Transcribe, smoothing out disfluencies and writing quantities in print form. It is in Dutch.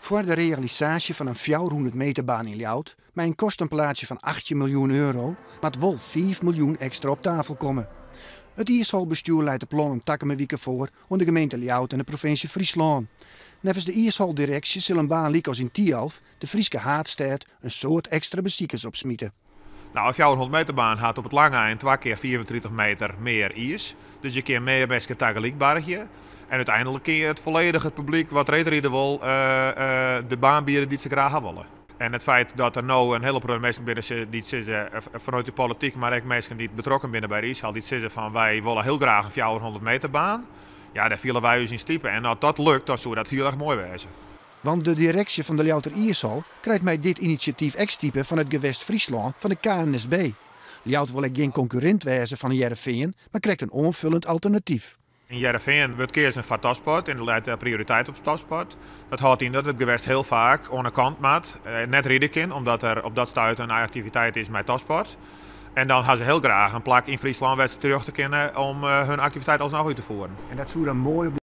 Voor de realisatie van een 400 meter baan in Ljouwert, met een kostenplaatje van 18 miljoen euro, moet wel 5 miljoen extra op tafel komen. Het Iershalbestuur leidt de plannen takken weken voor aan de gemeente Ljouwert en de provincie Friesland. Nevens de Iershaldirectie zullen een baan als in Tialf, de Frieske Haardstad, een soort extra beziekers opsmieten. Nou, een 400 meter baan gaat op het lange eind 2 keer 34 meter meer ijs. Dus je kan meer mensen tegelijk bergje. En uiteindelijk kun je het volledige publiek wat reedrieden wil de baan bieden die ze graag willen. En het feit dat er nu een hele hoop mensen binnen die zeggen, vanuit de politiek, maar ook mensen die betrokken binnen bij de Iershal, die zeggen van wij willen heel graag een 400 meter baan. Ja, daar vielen wij ons in stiepen. En als dat lukt, dan zou dat heel erg mooi wezen. Want de directie van de Ljouwerter Iershal krijgt mij dit initiatief ex-type van het gewest Friesland van de KNSB. Ljouwert wil geen concurrent wezen van Heerenveen, maar krijgt een onvullend alternatief. In Heerenveen wordt keers van topsport en er leidt prioriteit op topsport. Dat houdt in dat het gewest heel vaak aan de kant maakt, net rijden kan, omdat er op dat stuit een activiteit is met topsport. En dan gaan ze heel graag een plek in Friesland terug te kennen om hun activiteit alsnog uit te voeren. En dat zou dan mooi